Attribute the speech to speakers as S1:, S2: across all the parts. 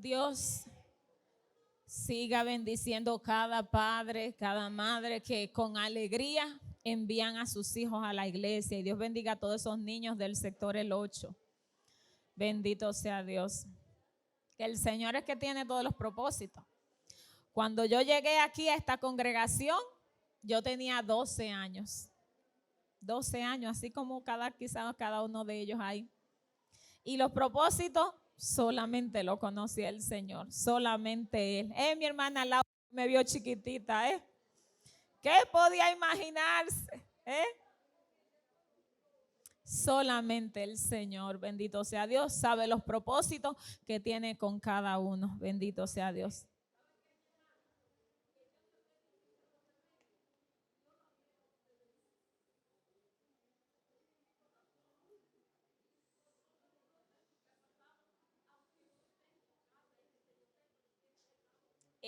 S1: Dios siga bendiciendo cada padre, cada madre que con alegría envían a sus hijos a la iglesia. Y Dios bendiga a todos esos niños del sector El 8. Bendito sea Dios. Que el Señor es que tiene todos los propósitos. Cuando yo llegué aquí a esta congregación, yo tenía 12 años. 12 años, así como quizás cada uno de ellos hay. Y los propósitos solamente lo conocía el Señor, solamente Él. Mi hermana Laura me vio chiquitita, ¿Qué podía imaginarse? Solamente el Señor, bendito sea Dios, sabe los propósitos que tiene con cada uno, bendito sea Dios.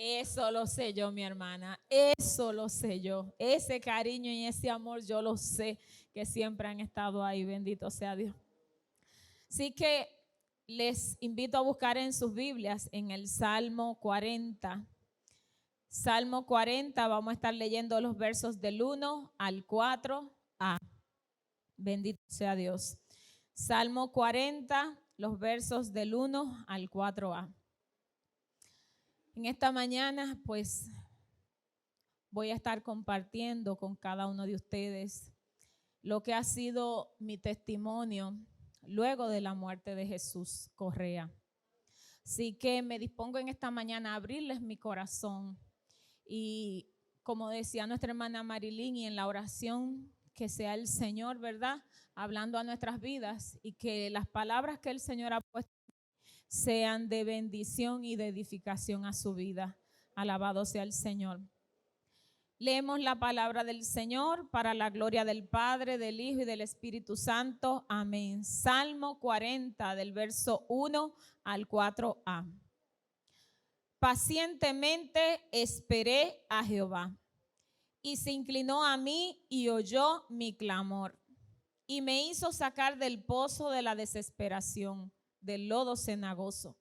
S1: Eso lo sé yo, mi hermana, eso lo sé yo. Ese cariño y ese amor yo lo sé que siempre han estado ahí, bendito sea Dios. Así que les invito a buscar en sus Biblias en el Salmo 40. Salmo 40, vamos a estar leyendo los versos del 1 al 4a. Bendito sea Dios. Salmo 40, los versos del 1 al 4a. En esta mañana, pues, voy a estar compartiendo con cada uno de ustedes lo que ha sido mi testimonio luego de la muerte de Jesús Correa. Así que me dispongo en esta mañana a abrirles mi corazón y, como decía nuestra hermana Marilyn, y en la oración, que sea el Señor, ¿verdad?, hablando a nuestras vidas y que las palabras que el Señor ha puesto sean de bendición y de edificación a su vida. Alabado sea el Señor. Leemos la palabra del Señor para la gloria del Padre, del Hijo y del Espíritu Santo. Amén. Salmo 40, del verso 1 al 4a. Pacientemente esperé a Jehová, y se inclinó a mí y oyó mi clamor, y me hizo sacar del pozo de la desesperación, del lodo cenagoso.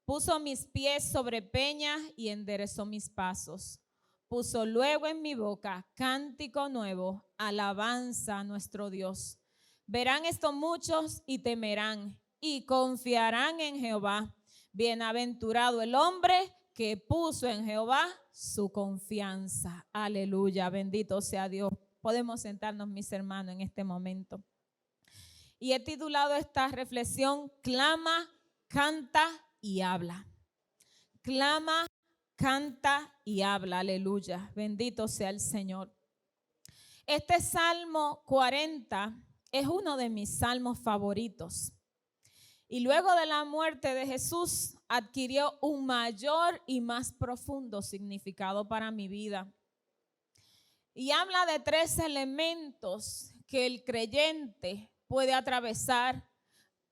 S1: Puso mis pies sobre peñas y enderezó mis pasos. Puso luego en mi boca cántico nuevo, alabanza a nuestro Dios. Verán esto muchos y temerán y confiarán en Jehová. Bienaventurado el hombre que puso en Jehová su confianza. Aleluya, bendito sea Dios. Podemos sentarnos, mis hermanos, en este momento. Y he titulado esta reflexión: clama, canta y habla. Clama, canta y habla. Aleluya, bendito sea el Señor. Este Salmo 40 es uno de mis salmos favoritos. Y luego de la muerte de Jesús adquirió un mayor y más profundo significado para mi vida. Y habla de 3 elementos que el creyente puede atravesar,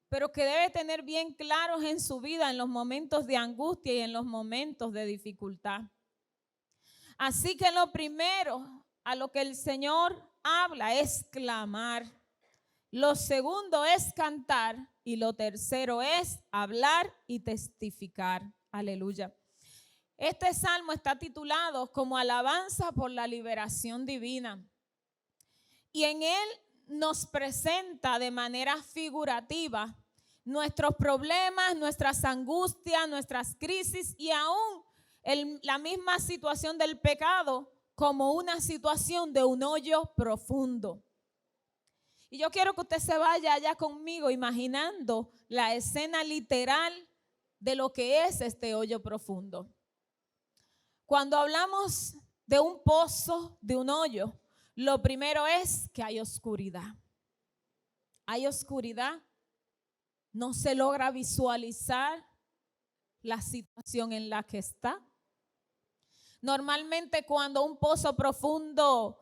S1: pero que debe tener bien claros en su vida en los momentos de angustia y en los momentos de dificultad. Así que lo primero a lo que el Señor habla es clamar. Lo segundo es cantar y lo tercero es hablar y testificar. Aleluya. Este salmo está titulado como alabanza por la liberación divina. Y en él nos presenta de manera figurativa nuestros problemas, nuestras angustias, nuestras crisis y aún la misma situación del pecado como una situación de un hoyo profundo. Y yo quiero que usted se vaya allá conmigo imaginando la escena literal de lo que es este hoyo profundo. Cuando hablamos de un pozo, de un hoyo, lo primero es que hay oscuridad. Hay oscuridad, no se logra visualizar la situación en la que está. Normalmente cuando un pozo profundo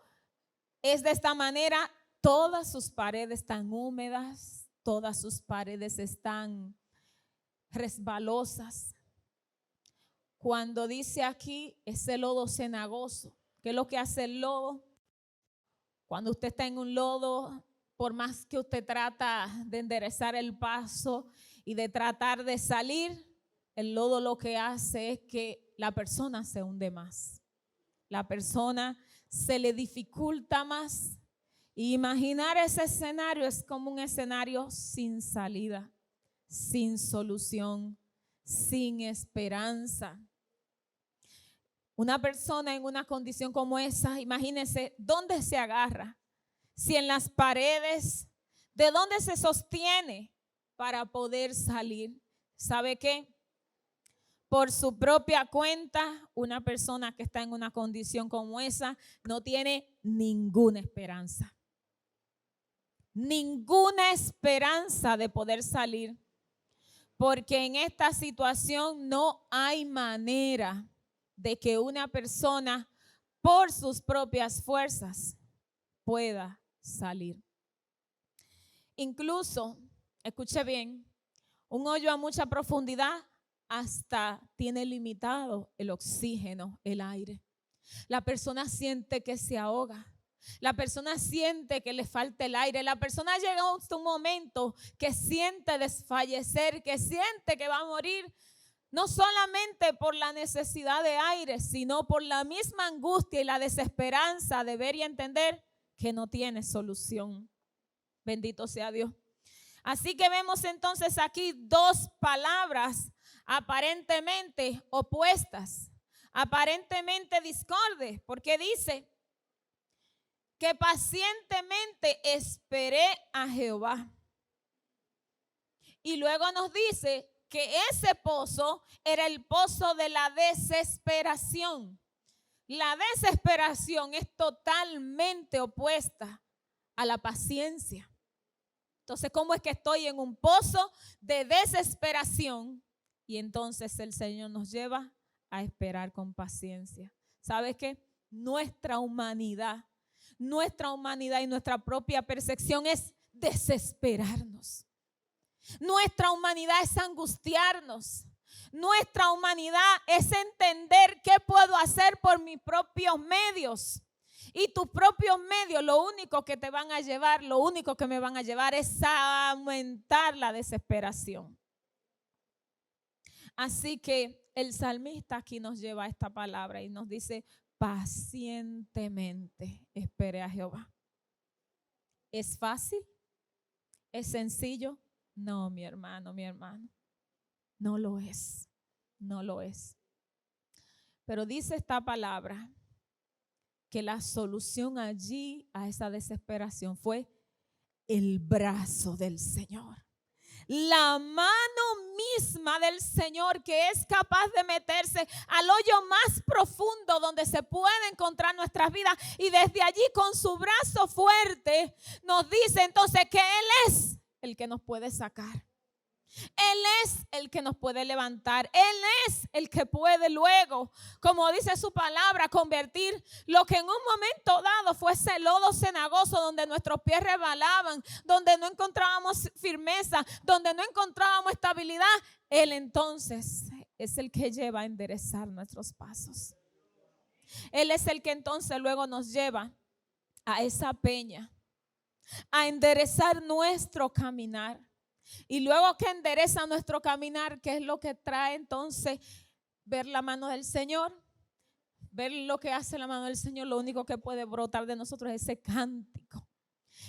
S1: es de esta manera, todas sus paredes están húmedas, todas sus paredes están resbalosas. Cuando dice aquí ese lodo cenagoso, ¿qué es lo que hace el lodo? Cuando usted está en un lodo, por más que usted trata de enderezar el paso y de tratar de salir, el lodo lo que hace es que la persona se hunde más. La persona se le dificulta más. Y imaginar ese escenario es como un escenario sin salida, sin solución, sin esperanza. Una persona en una condición como esa, imagínense, ¿dónde se agarra? Si en las paredes, ¿de dónde se sostiene para poder salir? ¿Sabe qué? Por su propia cuenta, una persona que está en una condición como esa no tiene ninguna esperanza. Ninguna esperanza de poder salir. Porque en esta situación no hay manera de que una persona por sus propias fuerzas pueda salir. Incluso, escuche bien, un hoyo a mucha profundidad hasta tiene limitado el oxígeno, el aire. La persona siente que se ahoga. La persona siente que le falta el aire. La persona llega a un momento que siente desfallecer, que siente que va a morir. No solamente por la necesidad de aire, sino por la misma angustia y la desesperanza de ver y entender que no tiene solución. Bendito sea Dios. Así que vemos entonces aquí dos palabras aparentemente opuestas, aparentemente discordes, porque dice que pacientemente esperé a Jehová. Y luego nos dice que ese pozo era el pozo de la desesperación. La desesperación es totalmente opuesta a la paciencia. Entonces, ¿cómo es que estoy en un pozo de desesperación? Y entonces el Señor nos lleva a esperar con paciencia. ¿Sabes qué? Nuestra humanidad y nuestra propia percepción es desesperarnos. Nuestra humanidad es angustiarnos. Nuestra humanidad es entender qué puedo hacer por mis propios medios. Y tus propios medios, lo único que te van a llevar, lo único que me van a llevar es a aumentar la desesperación. Así que el salmista aquí nos lleva a esta palabra y nos dice: pacientemente esperé a Jehová. ¿Es fácil? ¿Es sencillo? No, mi hermano, no lo es, no lo es. Pero dice esta palabra que la solución allí a esa desesperación fue el brazo del Señor. La mano misma del Señor, que es capaz de meterse al hoyo más profundo donde se puede encontrar nuestras vidas, y desde allí con su brazo fuerte nos dice entonces que Él es el que nos puede sacar. Él es el que nos puede levantar. Él es el que puede luego, como dice su palabra, convertir lo que en un momento dado fuese lodo cenagoso, donde nuestros pies resbalaban, donde no encontrábamos firmeza, donde no encontrábamos estabilidad. Él entonces es el que lleva a enderezar nuestros pasos. Él es el que entonces luego nos lleva a esa peña, a enderezar nuestro caminar. Y luego que endereza nuestro caminar, ¿qué es lo que trae entonces? Ver la mano del Señor, ver lo que hace la mano del Señor. Lo único que puede brotar de nosotros es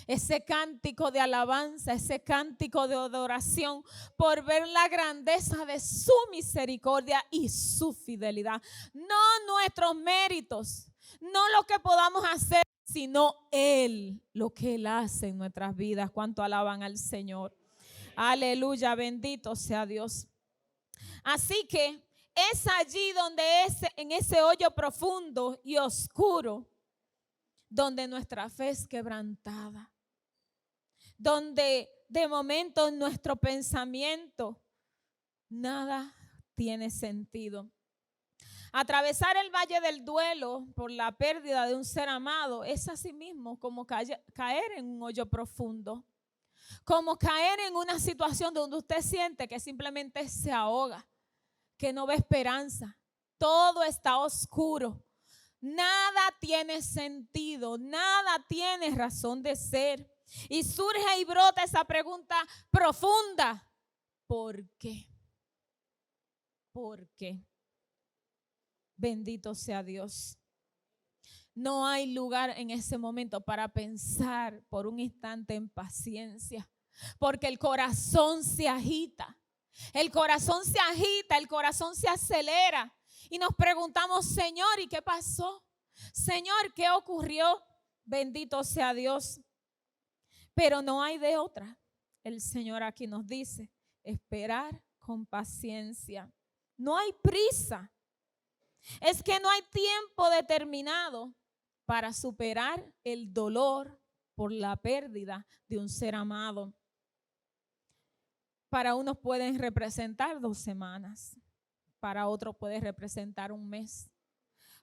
S1: ese cántico de alabanza, ese cántico de adoración, por ver la grandeza de su misericordia y su fidelidad. No nuestros méritos, no lo que podamos hacer, sino Él, lo que Él hace en nuestras vidas. ¿Cuánto alaban al Señor? Aleluya, bendito sea Dios. Así que es allí donde en ese hoyo profundo y oscuro, donde nuestra fe es quebrantada, donde de momento en nuestro pensamiento nada tiene sentido. Atravesar el valle del duelo por la pérdida de un ser amado es así mismo como caer en un hoyo profundo. Como caer en una situación donde usted siente que simplemente se ahoga, que no ve esperanza. Todo está oscuro. Nada tiene sentido, nada tiene razón de ser. Y surge y brota esa pregunta profunda: ¿por qué? porque, bendito sea Dios, no hay lugar en ese momento para pensar por un instante en paciencia, porque el corazón se agita. El corazón se agita, el corazón se acelera y nos preguntamos, Señor, ¿y qué pasó? Señor, ¿qué ocurrió? Bendito sea Dios. Pero no hay de otra. El Señor aquí nos dice, esperar con paciencia. No hay prisa. Es que no hay tiempo determinado para superar el dolor por la pérdida de un ser amado. Para unos pueden representar 2 semanas, para otros puede representar un mes,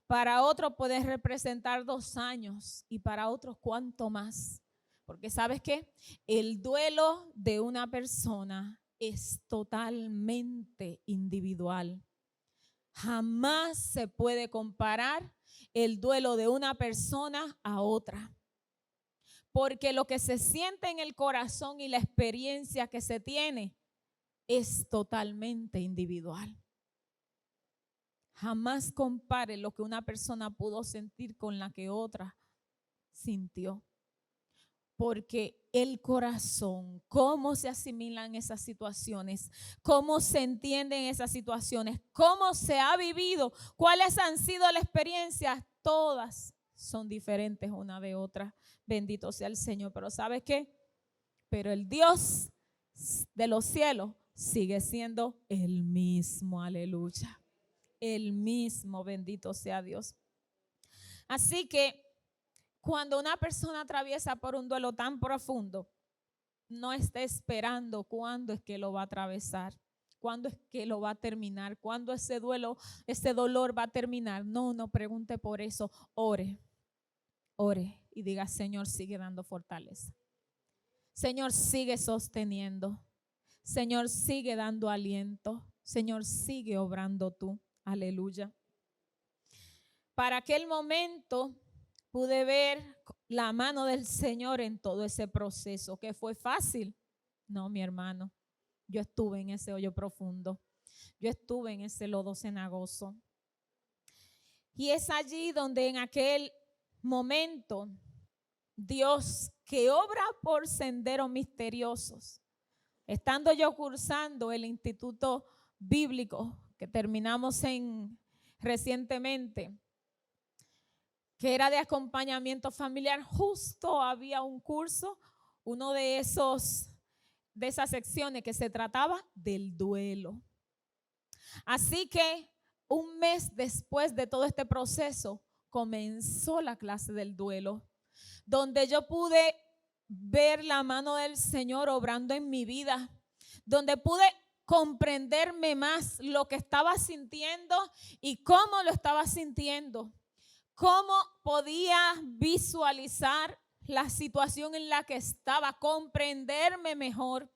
S1: para otros puede representar 2 años y para otros cuánto más. Porque ¿sabes qué? El duelo de una persona es totalmente individual. Jamás se puede comparar el duelo de una persona a otra. Porque lo que se siente en el corazón y la experiencia que se tiene es totalmente individual. Jamás compare lo que una persona pudo sentir con la que otra sintió. Porque el corazón, cómo se asimilan esas situaciones, cómo se entienden esas situaciones, cómo se ha vivido, cuáles han sido las experiencias, todas son diferentes una de otra. Bendito sea el Señor. Pero ¿sabes qué? Pero el Dios de los cielos sigue siendo el mismo. Aleluya. El mismo, bendito sea Dios. Así que cuando una persona atraviesa por un duelo tan profundo, no esté esperando cuándo es que lo va a atravesar, cuándo es que lo va a terminar, cuándo ese duelo, ese dolor va a terminar. No pregunte por eso. Ore y diga, Señor, sigue dando fortaleza. Señor, sigue sosteniendo. Señor, sigue dando aliento. Señor, sigue obrando tú. Aleluya. Para aquel momento pude ver la mano del Señor en todo ese proceso. ¿Que fue fácil? No, mi hermano. Yo estuve en ese hoyo profundo. Yo estuve en ese lodo cenagoso. Y es allí donde en aquel momento Dios, que obra por senderos misteriosos, estando yo cursando el instituto bíblico que terminamos recientemente, que era de acompañamiento familiar, justo había un curso, uno de esas secciones que se trataba del duelo. Así que un mes después de todo este proceso, comenzó la clase del duelo, donde yo pude ver la mano del Señor obrando en mi vida, donde pude comprenderme más lo que estaba sintiendo y cómo lo estaba sintiendo, cómo podía visualizar la situación en la que estaba, comprenderme mejor,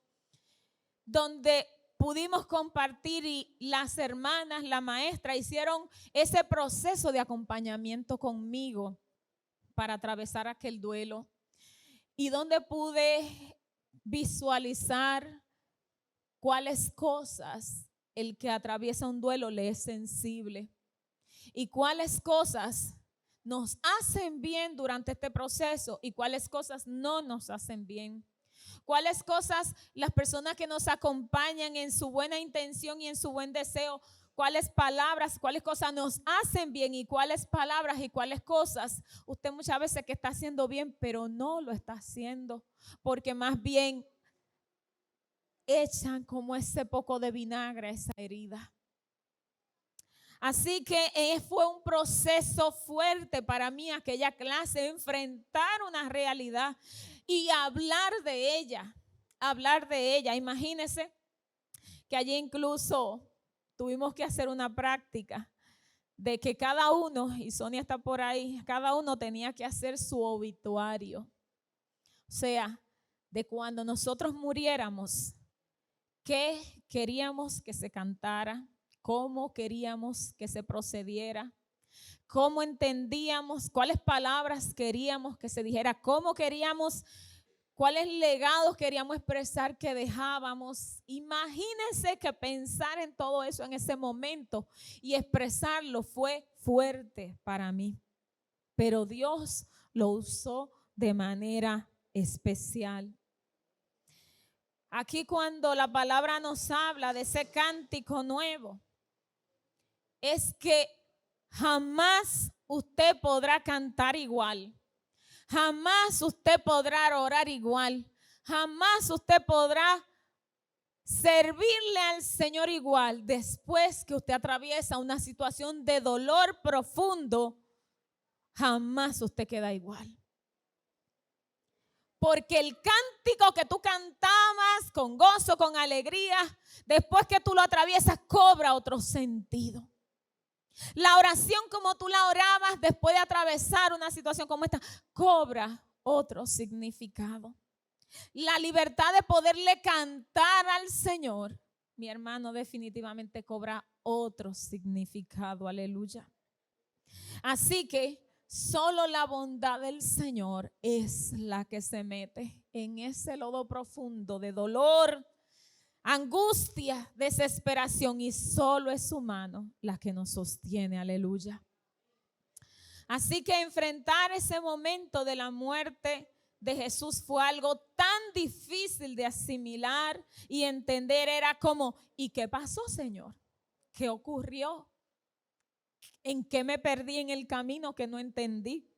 S1: donde pudimos compartir y las hermanas, la maestra hicieron ese proceso de acompañamiento conmigo para atravesar aquel duelo, y donde pude visualizar cuáles cosas el que atraviesa un duelo le es sensible y cuáles cosas nos hacen bien durante este proceso y cuáles cosas no nos hacen bien. Cuáles cosas las personas que nos acompañan en su buena intención y en su buen deseo, cuáles palabras, cuáles cosas nos hacen bien y cuáles palabras y cuáles cosas usted muchas veces que está haciendo bien, pero no lo está haciendo, porque más bien echan como ese poco de vinagre a esa herida. Así que fue un proceso fuerte para mí aquella clase, enfrentar una realidad y hablar de ella, Imagínense que allí incluso tuvimos que hacer una práctica de que cada uno, y Sonia está por ahí, cada uno tenía que hacer su obituario. O sea, de cuando nosotros muriéramos, ¿qué queríamos que se cantara? ¿Cómo queríamos que se procediera? ¿Cómo entendíamos? ¿Cuáles palabras queríamos que se dijera? ¿Cómo queríamos cuáles legados queríamos expresar que dejábamos. Imagínense que pensar en todo eso en ese momento y expresarlo fue fuerte para mí. Pero Dios lo usó de manera especial. Aquí cuando la palabra nos habla de ese cántico nuevo, es que jamás usted podrá cantar igual. Jamás usted podrá orar igual. Jamás usted podrá servirle al Señor igual después que usted atraviesa una situación de dolor profundo. Jamás usted queda igual. Porque el cántico que tú cantabas con gozo, con alegría, después que tú lo atraviesas, cobra otro sentido. La oración como tú la orabas después de atravesar una situación como esta, cobra otro significado. La libertad de poderle cantar al Señor, mi hermano, definitivamente cobra otro significado. Aleluya. Así que solo la bondad del Señor es la que se mete en ese lodo profundo de dolor, angustia, desesperación, y solo es su mano la que nos sostiene. Aleluya. Así que enfrentar ese momento de la muerte de Jesús fue algo tan difícil de asimilar y entender. Era como, ¿y qué pasó, Señor? ¿Qué ocurrió? ¿En qué me perdí en el camino que no entendí?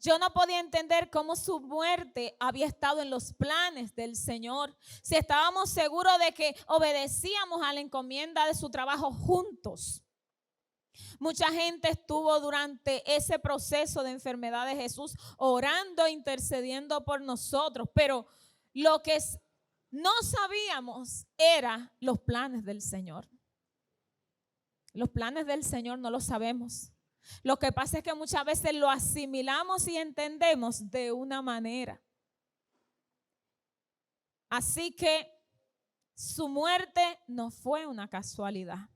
S1: Yo no podía entender cómo su muerte había estado en los planes del Señor. Si estábamos seguros de que obedecíamos a la encomienda de su trabajo juntos. Mucha gente estuvo durante ese proceso de enfermedad de Jesús orando e intercediendo por nosotros, pero lo que no sabíamos era los planes del Señor. Los planes del Señor no los sabemos. Lo que pasa es que muchas veces lo asimilamos y entendemos de una manera. Así que su muerte no fue una casualidad.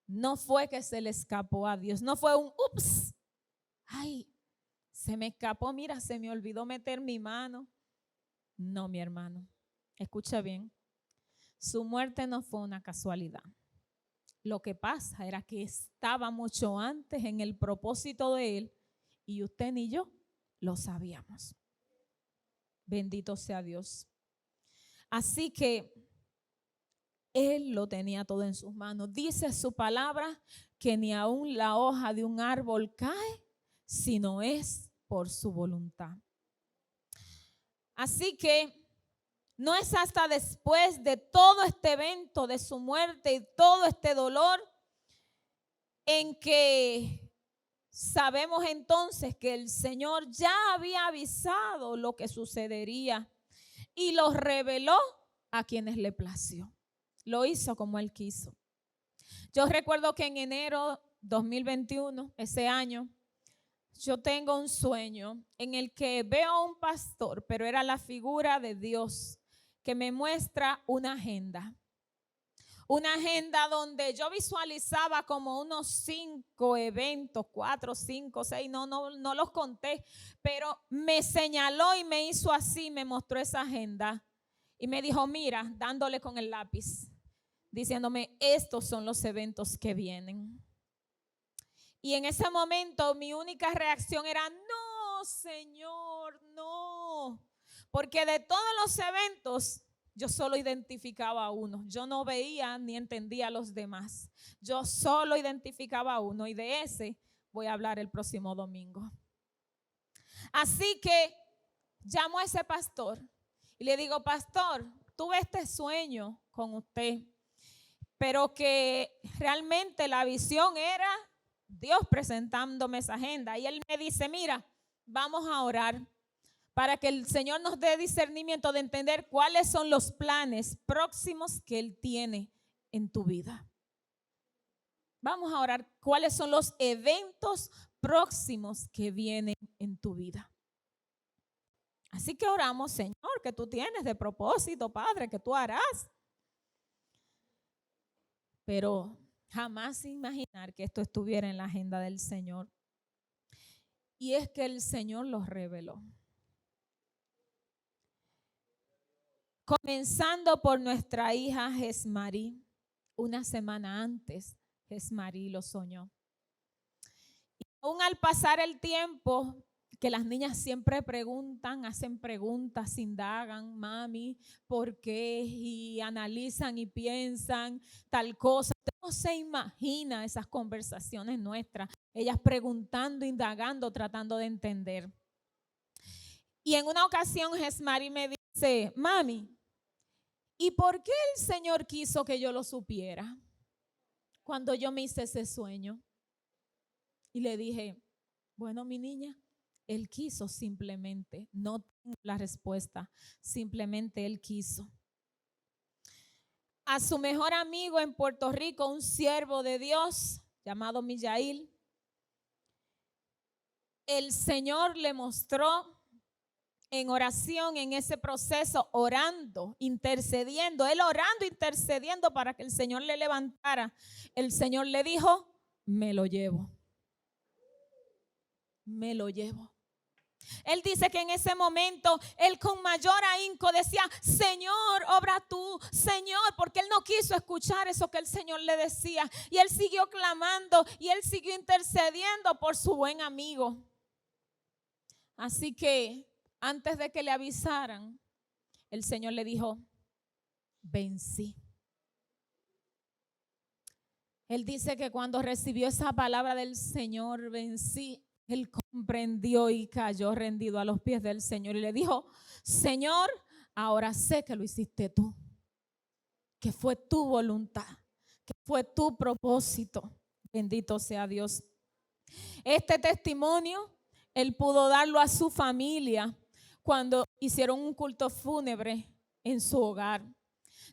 S1: No fue que se le escapó a Dios. No fue un ups. Ay, se me escapó, mira, se me olvidó meter mi mano. No, mi hermano, escucha bien. Su muerte no fue una casualidad. Lo que pasa era que estaba mucho antes en el propósito de Él y usted ni yo lo sabíamos. Bendito sea Dios. Así que Él lo tenía todo en sus manos. Dice su palabra que ni aún la hoja de un árbol cae, sino es por su voluntad. Así que no es hasta después de todo este evento de su muerte y todo este dolor en que sabemos entonces que el Señor ya había avisado lo que sucedería y lo reveló a quienes le plació. Lo hizo como Él quiso. Yo recuerdo que en enero 2021, ese año, yo tengo un sueño en el que veo a un pastor, pero era la figura de Dios, que me muestra una agenda. Una agenda donde yo visualizaba como unos 5 eventos, 4, 5, 6, no los conté, pero me señaló y me hizo así, me mostró esa agenda y me dijo, mira, dándole con el lápiz, diciéndome, estos son los eventos que vienen. Y en ese momento mi única reacción era, no, Señor, no. Porque de todos los eventos, yo solo identificaba a uno. Yo no veía ni entendía a los demás. Yo solo identificaba a uno y de ese voy a hablar el próximo domingo. Así que llamo a ese pastor y le digo, pastor, tuve este sueño con usted, pero que realmente la visión era Dios presentándome esa agenda. Y él me dice, mira, vamos a orar para que el Señor nos dé discernimiento de entender cuáles son los planes próximos que Él tiene en tu vida. Vamos a orar cuáles son los eventos próximos que vienen en tu vida. Así que oramos, Señor, que tú tienes de propósito, Padre, que tú harás. Pero jamás imaginar que esto estuviera en la agenda del Señor. Y es que el Señor los reveló. comenzando por nuestra hija Jesmarí. Una semana antes, Jesmarí lo soñó. Y aún al pasar el tiempo, que las niñas siempre preguntan, hacen preguntas, indagan, mami, ¿por qué? Y analizan y piensan tal cosa. Usted no se imagina esas conversaciones nuestras, ellas preguntando, indagando, tratando de entender. Y en una ocasión Jesmarí me dice, mami, ¿y por qué el Señor quiso que yo lo supiera cuando yo me hice ese sueño? Y le dije, bueno, mi niña, Él quiso simplemente, no tengo la respuesta, simplemente Él quiso. A su mejor amigo en Puerto Rico, un siervo de Dios llamado Mijail, el Señor le mostró en oración, en ese proceso, orando, intercediendo, él orando, intercediendo para que el Señor le levantara. El Señor le dijo, me lo llevo. Me lo llevo. Él dice que en ese momento él con mayor ahínco decía, Señor, obra tú, Señor, porque él no quiso escuchar eso que el Señor le decía. Y él siguió clamando y él siguió intercediendo por su buen amigo. Así que antes de que le avisaran, el Señor le dijo, vencí. Él dice que cuando recibió esa palabra del Señor, vencí, él comprendió y cayó rendido a los pies del Señor y le dijo, Señor, ahora sé que lo hiciste tú, que fue tu voluntad, que fue tu propósito. Bendito sea Dios. Este testimonio él pudo darlo a su familia cuando hicieron un culto fúnebre en su hogar,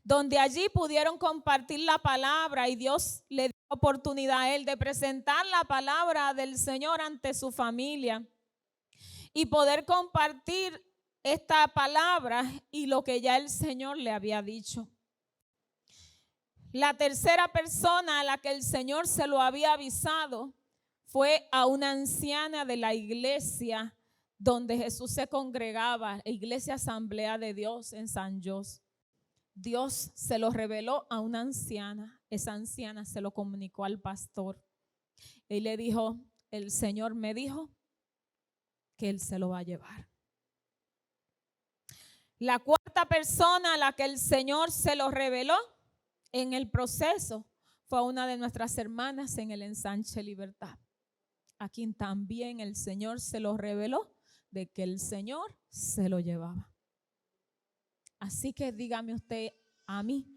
S1: donde allí pudieron compartir la palabra y Dios le dio oportunidad a él de presentar la palabra del Señor ante su familia y poder compartir esta palabra y lo que ya el Señor le había dicho. La tercera persona a la que el Señor se lo había avisado fue a una anciana de la iglesia donde Jesús se congregaba, Iglesia Asamblea de Dios en San José. Dios se lo reveló a una anciana. Esa anciana se lo comunicó al pastor. Y le dijo, el Señor me dijo que Él se lo va a llevar. La cuarta persona a la que el Señor se lo reveló en el proceso fue una de nuestras hermanas en el Ensanche Libertad, a quien también el Señor se lo reveló de que el Señor se lo llevaba. Así que dígame usted a mí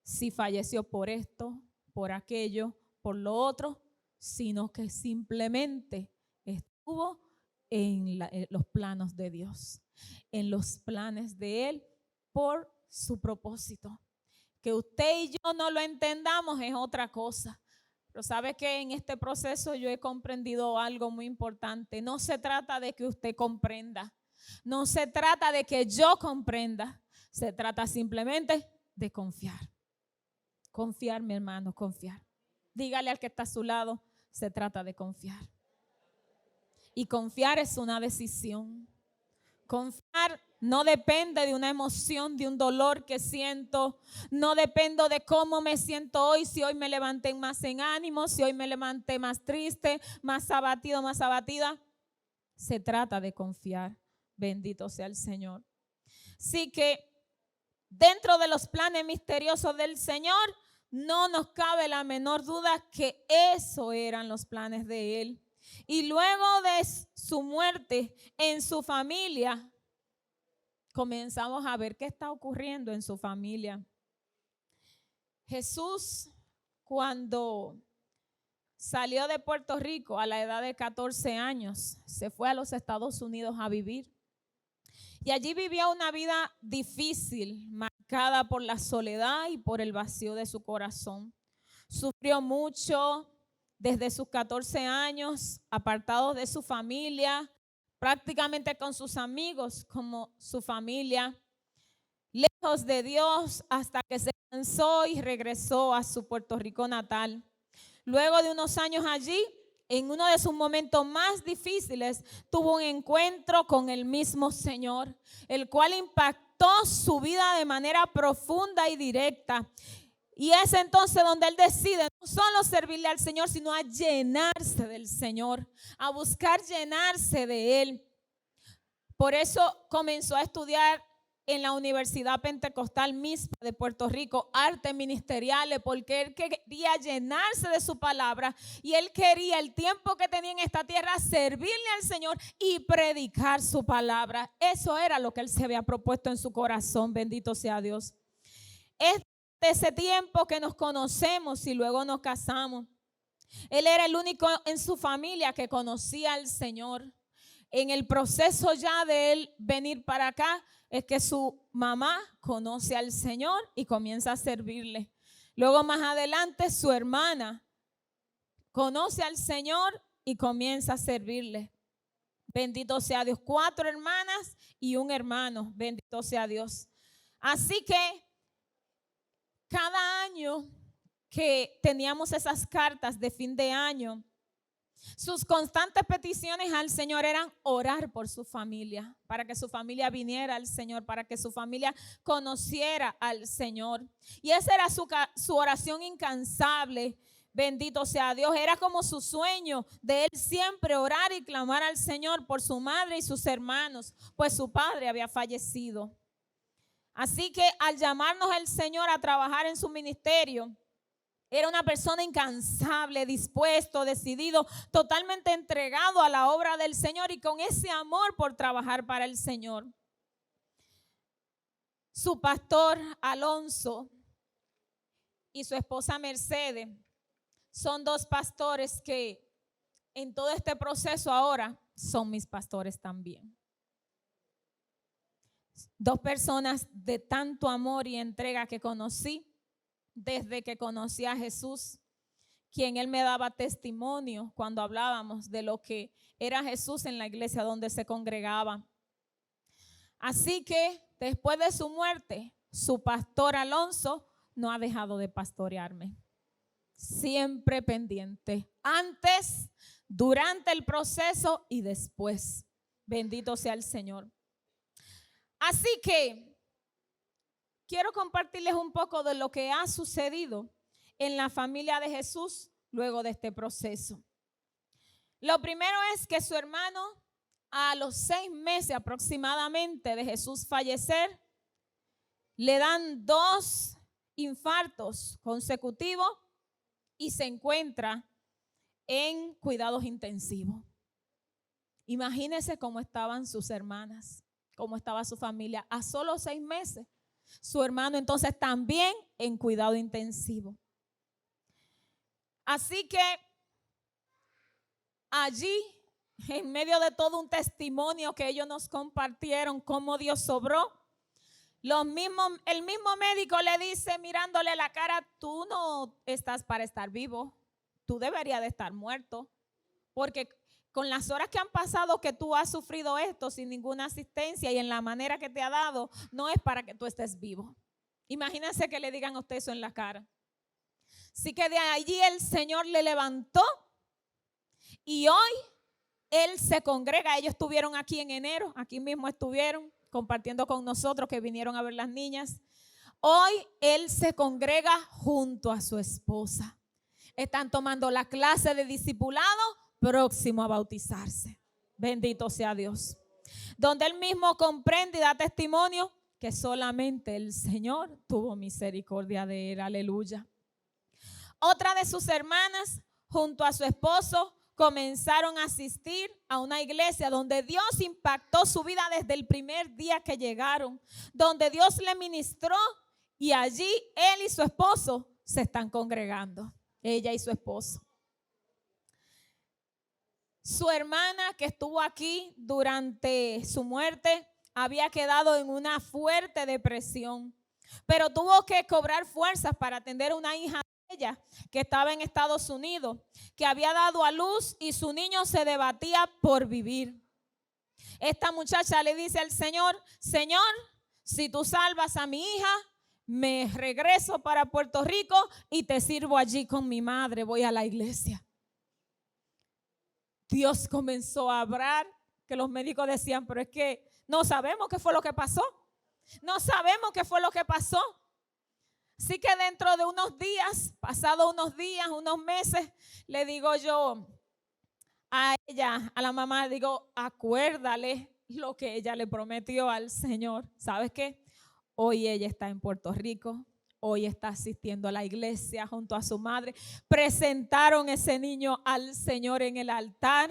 S1: si falleció por esto, por aquello, por lo otro, sino que simplemente estuvo en los planos de Dios, en los planes de Él por su propósito. Que usted y yo no lo entendamos es otra cosa. Pero sabe que en este proceso yo he comprendido algo muy importante. No se trata de que usted comprenda. No se trata de que yo comprenda. Se trata simplemente de confiar. Confiar, mi hermano, confiar. Dígale al que está a su lado, se trata de confiar. Y confiar es una decisión. Confiar no depende de una emoción, de un dolor que siento. No dependo de cómo me siento hoy, si hoy me levanté más en ánimo, si hoy me levanté más triste, más abatido, más abatida. Se trata de confiar. Bendito sea el Señor. Así que dentro de los planes misteriosos del Señor, no nos cabe la menor duda que esos eran los planes de Él. Y luego de su muerte en su familia, comenzamos a ver qué está ocurriendo en su familia. Jesús, cuando salió de Puerto Rico a la edad de 14 años, se fue a los Estados Unidos a vivir. Y allí vivió una vida difícil, marcada por la soledad y por el vacío de su corazón. Sufrió mucho desde sus 14 años, apartado de su familia, prácticamente con sus amigos como su familia, lejos de Dios hasta que se cansó y regresó a su Puerto Rico natal. Luego de unos años allí, en uno de sus momentos más difíciles, tuvo un encuentro con el mismo Señor, el cual impactó impactó su vida de manera profunda y directa. Y es entonces donde él decide no solo servirle al Señor, sino a llenarse del Señor, a buscar llenarse de Él. Por eso comenzó a estudiar en la Universidad Pentecostal Mispa de Puerto Rico, artes ministeriales, porque él quería llenarse de su palabra y él quería el tiempo que tenía en esta tierra servirle al Señor y predicar su palabra. Eso era lo que él se había propuesto en su corazón, bendito sea Dios. Es de ese tiempo que nos conocemos y luego nos casamos. Él era el único en su familia que conocía al Señor. En el proceso ya de él venir para acá, es que su mamá conoce al Señor y comienza a servirle. Luego más adelante su hermana conoce al Señor y comienza a servirle. Bendito sea Dios. 4 hermanas y un hermano. Bendito sea Dios. Así que cada año que teníamos esas cartas de fin de año, sus constantes peticiones al Señor eran orar por su familia, para que su familia viniera al Señor, para que su familia conociera al Señor. Y esa era su oración incansable. Bendito sea Dios. Era como su sueño de él siempre orar y clamar al Señor por su madre y sus hermanos, pues su padre había fallecido. Así que al llamarnos el Señor a trabajar en su ministerio, era una persona incansable, dispuesto, decidido, totalmente entregado a la obra del Señor y con ese amor por trabajar para el Señor. Su pastor Alonso y su esposa Mercedes son 2 pastores que en todo este proceso ahora son mis pastores también. 2 personas de tanto amor y entrega que conocí desde que conocí a Jesús, quien él me daba testimonio cuando hablábamos de lo que era Jesús en la iglesia donde se congregaba. Así que después de su muerte, su pastor Alonso no ha dejado de pastorearme. Siempre pendiente, antes, durante el proceso y después. Bendito sea el Señor. Así que quiero compartirles un poco de lo que ha sucedido en la familia de Jesús luego de este proceso. Lo primero es que su hermano, a los 6 meses aproximadamente de Jesús fallecer, le dan 2 infartos consecutivos y se encuentra en cuidados intensivos. Imagínense cómo estaban sus hermanas, cómo estaba su familia a solo 6 meses. Su hermano entonces también en cuidado intensivo. Así que allí, en medio de todo un testimonio que ellos nos compartieron, cómo Dios sobró, el mismo médico le dice mirándole la cara, tú no estás para estar vivo, tú deberías de estar muerto, porque con las horas que han pasado que tú has sufrido esto sin ninguna asistencia y en la manera que te ha dado, no es para que tú estés vivo. Imagínense que le digan a usted eso en la cara. Así que de allí el Señor le levantó y hoy él se congrega. Ellos estuvieron aquí en enero, aquí mismo estuvieron compartiendo con nosotros que vinieron a ver las niñas. Hoy él se congrega junto a su esposa. Están tomando la clase de discipulado próximo a bautizarse. Bendito sea Dios. Donde él mismo comprende y da testimonio que solamente el Señor tuvo misericordia de él. Aleluya. Otra de sus hermanas, junto a su esposo, comenzaron a asistir a una iglesia donde Dios impactó su vida desde el primer día que llegaron, donde Dios le ministró y allí él y su esposo se están congregando, ella y su esposo. Su hermana que estuvo aquí durante su muerte había quedado en una fuerte depresión, pero tuvo que cobrar fuerzas para atender a una hija de ella que estaba en Estados Unidos, que había dado a luz y su niño se debatía por vivir. Esta muchacha le dice al Señor, Señor, si tú salvas a mi hija, me regreso para Puerto Rico y te sirvo allí con mi madre, voy a la iglesia. Dios comenzó a hablar, que los médicos decían, pero es que no sabemos qué fue lo que pasó. No sabemos qué fue lo que pasó. Así que dentro de unos días, pasados unos días, unos meses, le digo yo a ella, a la mamá, digo, acuérdale lo que ella le prometió al Señor. ¿Sabes qué? Hoy ella está en Puerto Rico. Hoy está asistiendo a la iglesia junto a su madre. Presentaron ese niño al Señor en el altar.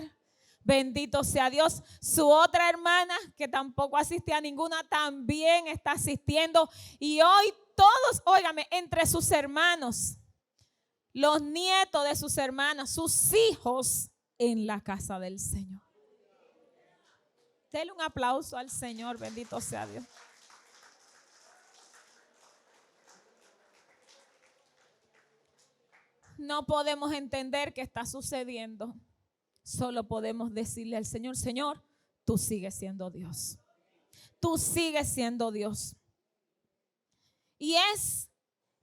S1: Bendito sea Dios. Su otra hermana, que tampoco asistía a ninguna, también está asistiendo. Y hoy todos, óigame, entre sus hermanos, los nietos de sus hermanas, sus hijos en la casa del Señor. Denle un aplauso al Señor. Bendito sea Dios. No podemos entender qué está sucediendo. Solo podemos decirle al Señor, Señor, tú sigues siendo Dios. Tú sigues siendo Dios. Y es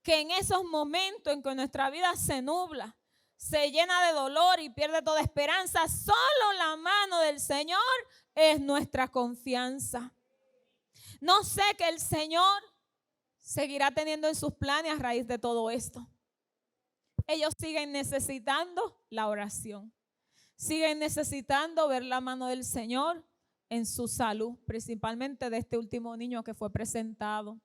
S1: que en esos momentos en que nuestra vida se nubla, se llena de dolor y pierde toda esperanza, solo la mano del Señor es nuestra confianza. No sé qué el Señor seguirá teniendo en sus planes a raíz de todo esto. Ellos siguen necesitando la oración. Siguen necesitando ver la mano del Señor en su salud, principalmente de este último niño que fue presentado.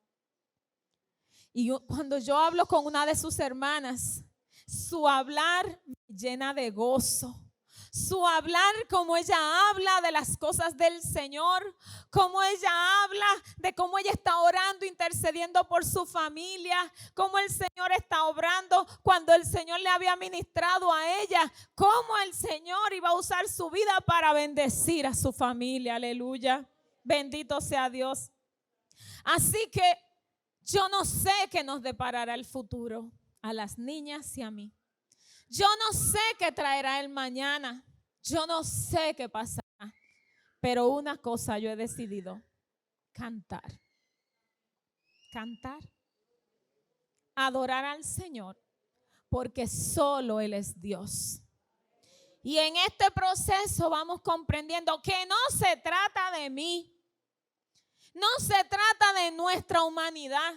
S1: Y cuando yo hablo con una de sus hermanas, su hablar me llena de gozo. Su hablar, como ella habla de las cosas del Señor, como ella habla de cómo ella está orando, intercediendo por su familia, cómo el Señor está obrando cuando el Señor le había ministrado a ella, cómo el Señor iba a usar su vida para bendecir a su familia. Aleluya. Bendito sea Dios. Así que yo no sé qué nos deparará el futuro a las niñas y a mí. Yo no sé qué traerá el mañana. Yo no sé qué pasará. Pero una cosa yo he decidido: cantar. Cantar. Adorar al Señor, porque solo Él es Dios. Y en este proceso vamos comprendiendo que no se trata de mí. No se trata de nuestra humanidad.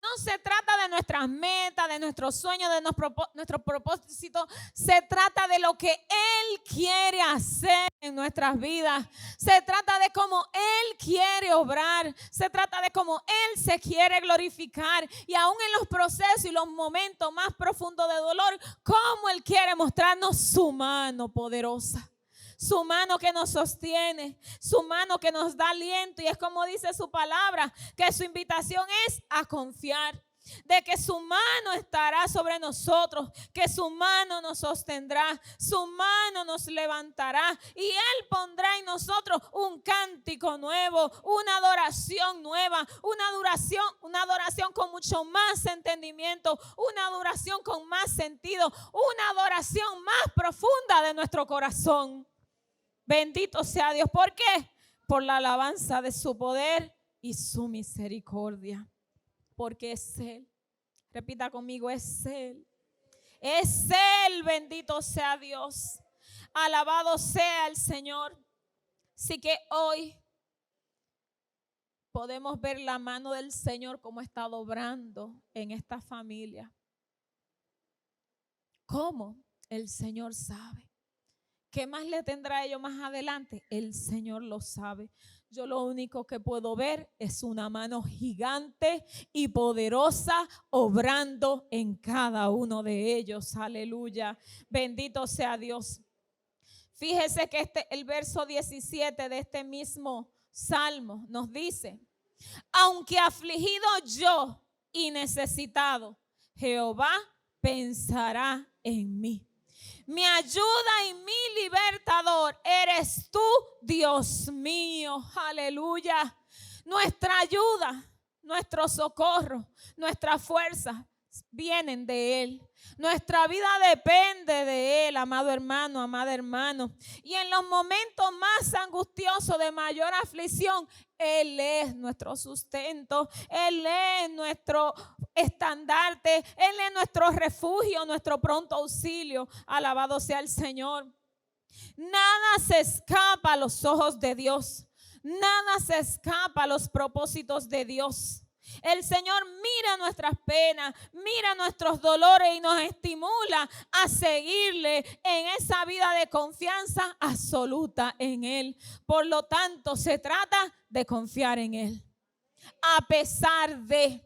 S1: No se trata de nuestras metas, de nuestros sueños, de nuestro propósito. Se trata de lo que Él quiere hacer en nuestras vidas. Se trata de cómo Él quiere obrar. Se trata de cómo Él se quiere glorificar. Y aún en los procesos y los momentos más profundos de dolor, cómo Él quiere mostrarnos su mano poderosa. Su mano que nos sostiene, su mano que nos da aliento. Y es como dice su palabra, que su invitación es a confiar, de que su mano estará sobre nosotros, que su mano nos sostendrá, su mano nos levantará y Él pondrá en nosotros un cántico nuevo, una adoración nueva, una adoración con mucho más entendimiento, una adoración con más sentido, una adoración más profunda de nuestro corazón. Bendito sea Dios. ¿Por qué? Por la alabanza de su poder y su misericordia. Porque es Él. Repita conmigo, es Él. Es Él, bendito sea Dios. Alabado sea el Señor. Así que hoy podemos ver la mano del Señor como está obrando en esta familia. ¿Cómo? El Señor sabe. ¿Qué más le tendrá a ellos más adelante? El Señor lo sabe. Yo lo único que puedo ver es una mano gigante y poderosa obrando en cada uno de ellos. Aleluya. Bendito sea Dios. Fíjese que el verso 17 de este mismo salmo nos dice: aunque afligido yo y necesitado, Jehová pensará en mí. Mi ayuda y mi libertador eres tú, Dios mío. Aleluya. Nuestra ayuda, nuestro socorro, nuestra fuerza vienen de Él. Nuestra vida depende de Él, amado hermano, amada hermano. Y en los momentos más angustiosos de mayor aflicción, Él es nuestro sustento. Él es nuestro estandarte. Él es nuestro refugio, nuestro pronto auxilio. Alabado sea el Señor. Nada se escapa a los ojos de Dios. Nada se escapa a los propósitos de Dios. El Señor mira nuestras penas, mira nuestros dolores y nos estimula a seguirle en esa vida de confianza absoluta en Él. Por lo tanto, se trata de confiar en Él. A pesar de.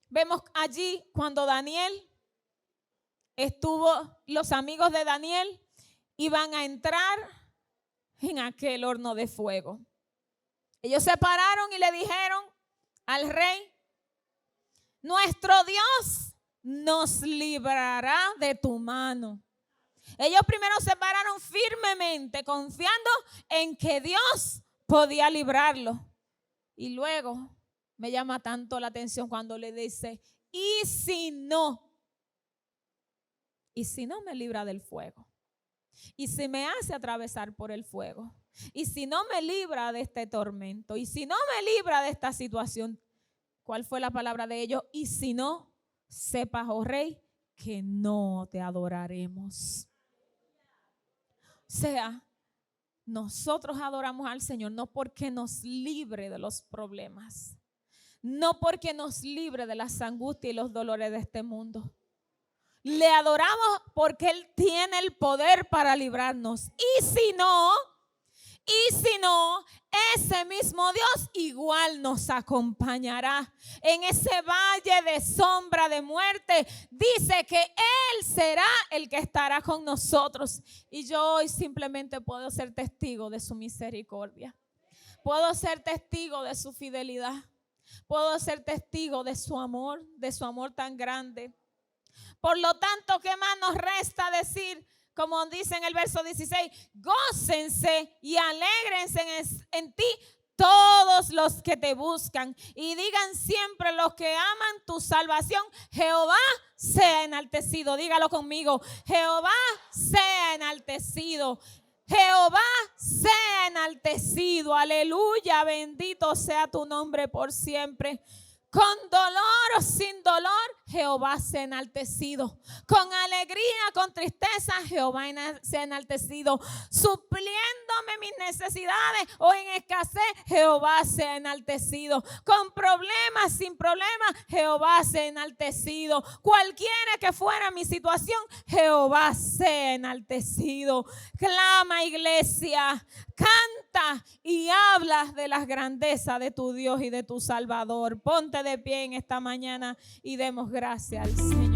S1: Vemos allí cuando Daniel los amigos de Daniel iban a entrar en aquel horno de fuego. Ellos se pararon y le dijeron al rey: nuestro Dios nos librará de tu mano. Ellos primero se pararon firmemente, confiando en que Dios podía librarlo. Y luego me llama tanto la atención cuando le dice: ¿y si no? ¿Y si no me libra del fuego? ¿Y si me hace atravesar por el fuego? ¿Y si no me libra de este tormento? ¿Y si no me libra de esta situación? ¿Cuál fue la palabra de ellos? Y si no, sepas, oh rey, que no te adoraremos. O sea, nosotros adoramos al Señor no porque nos libre de los problemas, no porque nos libre de las angustias y los dolores de este mundo. Le adoramos porque Él tiene el poder para librarnos. Y si no, ese mismo Dios igual nos acompañará. En ese valle de sombra de muerte, dice que Él será el que estará con nosotros. Y yo hoy simplemente puedo ser testigo de su misericordia. Puedo ser testigo de su fidelidad. Puedo ser testigo de su amor tan grande. Por lo tanto, ¿qué más nos resta decir? Como dice en el verso 16, gócense y alégrense en ti todos los que te buscan, y digan siempre los que aman tu salvación: Jehová sea enaltecido. Dígalo conmigo: Jehová sea enaltecido. Jehová sea enaltecido. Aleluya, bendito sea tu nombre por siempre. Con dolor o sin dolor, Jehová sea enaltecido. Con alegría, con tristeza, Jehová sea enaltecido. Supliéndome mis necesidades o en escasez, Jehová sea enaltecido. Con problemas, sin problemas, Jehová sea enaltecido. Cualquiera que fuera mi situación, Jehová sea enaltecido. Clama, iglesia, canta y habla de las grandezas de tu Dios y de tu Salvador. Ponte de pie en esta mañana y demos gracias al Señor.